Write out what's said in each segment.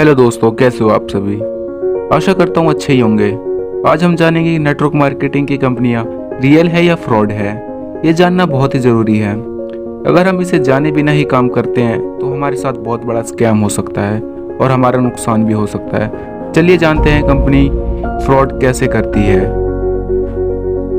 Hello दोस्तों, कैसे हो आप सभी। आशा करता हूँ अच्छे ही होंगे। आज हम जानेंगे कि नेटवर्क मार्केटिंग की कंपनियाँ रियल है या फ्रॉड है। ये जानना बहुत ही ज़रूरी है। अगर हम इसे जाने बिना ही काम करते हैं तो हमारे साथ बहुत बड़ा स्कैम हो सकता है और हमारा नुकसान भी हो सकता है। चलिए जानते हैं कंपनी फ्रॉड कैसे करती है।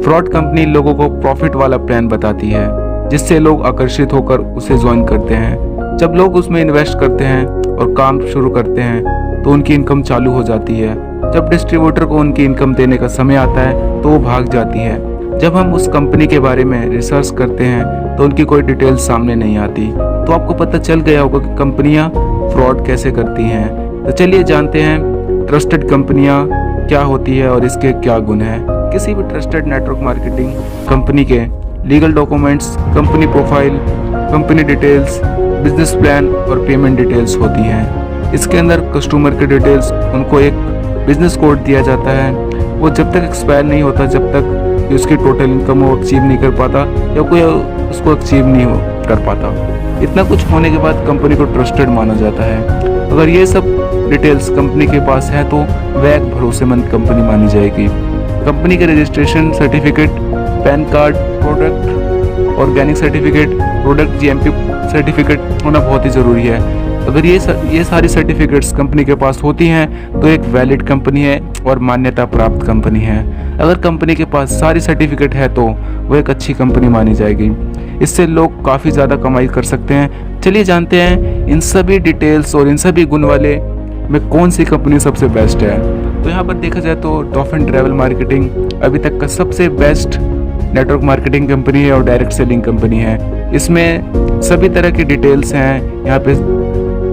फ्रॉड कंपनी लोगों को प्रॉफिट वाला प्लान बताती है जिससे लोग आकर्षित होकर उसे ज्वाइन करते हैं। जब लोग उसमें इन्वेस्ट करते हैं और काम शुरू करते हैं तो उनकी इनकम चालू हो जाती है। जब डिस्ट्रीब्यूटर को उनकी इनकम देने का समय आता है तो वो भाग जाती है। जब हम उस कंपनी के बारे में रिसर्च करते हैं तो उनकी कोई डिटेल सामने नहीं आती। तो आपको पता चल गया होगा कि कंपनियां फ्रॉड कैसे करती हैं। तो चलिए जानते हैं ट्रस्टेड कंपनियां क्या होती है और इसके क्या गुण हैं। किसी भी ट्रस्टेड नेटवर्क मार्केटिंग कंपनी के legal documents, company profile, company details, business plan और पेमेंट डिटेल्स होती हैं। इसके अंदर कस्टमर के डिटेल्स, उनको एक बिजनेस कोड दिया जाता है। वो जब तक एक्सपायर नहीं होता, जब तक कि उसकी टोटल इनकम वो अचीव नहीं कर पाता या कोई उसको अचीव नहीं कर पाता। इतना कुछ होने के बाद कंपनी को ट्रस्टेड माना जाता है। अगर ये सब डिटेल्स कंपनी के पास है तो वह एक भरोसेमंद कंपनी मानी जाएगी। कंपनी के registration certificate, pan card, product organic certificate, product GMP certificate होना बहुत ही ज़रूरी है। अगर ये सारी सर्टिफिकेट्स कंपनी के पास होती हैं तो एक वैलिड कंपनी है और मान्यता प्राप्त कंपनी है। अगर कंपनी के पास सारी सर्टिफिकेट है तो वो एक अच्छी कंपनी मानी जाएगी। इससे लोग काफ़ी ज़्यादा कमाई कर सकते हैं। चलिए जानते हैं इन सभी डिटेल्स और इन सभी गुण वाले में कौन सी कंपनी सबसे बेस्ट है। तो यहाँ पर देखा जाए तो डॉल्फिन ट्रैवल मार्केटिंग अभी तक का सबसे बेस्ट नेटवर्क मार्केटिंग कंपनी है और डायरेक्ट सेलिंग कंपनी है। इसमें सभी तरह की डिटेल्स हैं। यहाँ पे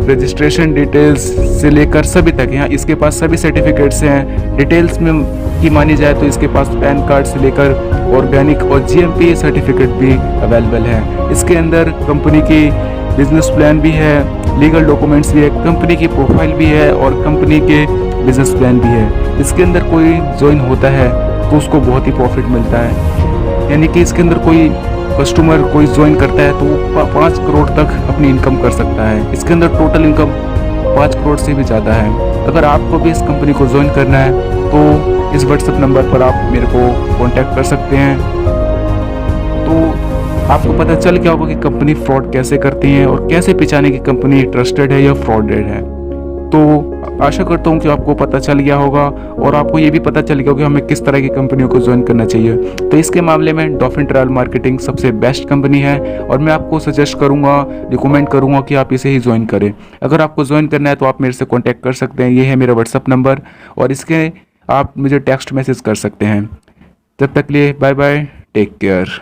रजिस्ट्रेशन डिटेल्स से लेकर सभी तक, यहाँ इसके पास सभी सर्टिफिकेट्स हैं। डिटेल्स में की मानी जाए तो इसके पास पैन कार्ड से लेकर ऑर्गेनिक और जीएमपी सर्टिफिकेट भी अवेलेबल है। इसके अंदर कंपनी की बिजनेस प्लान भी है, लीगल डॉक्यूमेंट्स भी है, कंपनी की प्रोफाइल भी है और कंपनी के बिजनेस प्लान भी है। इसके अंदर कोई ज्वाइन होता है तो उसको बहुत ही प्रॉफिट मिलता है। यानी कि इसके अंदर कोई कस्टमर कोई ज्वाइन करता है तो वो 5 करोड़ तक अपनी इनकम कर सकता है। इसके अंदर टोटल इनकम 5 करोड़ से भी ज़्यादा है। अगर आपको भी इस कंपनी को ज्वाइन करना है तो इस व्हाट्सएप नंबर पर आप मेरे को कांटेक्ट कर सकते हैं। तो आपको पता चल गया होगा कि कंपनी फ्रॉड कैसे करती है और कैसे पहचाने की कंपनी ट्रस्टेड है या फ्रॉडेड है। तो आशा करता हूँ कि आपको पता चल गया होगा और आपको ये भी पता चल गया होगा कि हमें किस तरह की कंपनियों को ज्वाइन करना चाहिए। तो इसके मामले में डॉल्फिन ट्रैवल मार्केटिंग सबसे बेस्ट कंपनी है और मैं आपको सजेस्ट करूँगा, रिकमेंड करूँगा कि आप इसे ही ज्वाइन करें। अगर आपको ज्वाइन करना है तो आप मेरे से कॉन्टैक्ट कर सकते हैं। ये है मेरा व्हाट्सअप नंबर और इसके आप मुझे टेक्स्ट मैसेज कर सकते हैं। तब तक लिए बाय बाय, टेक केयर।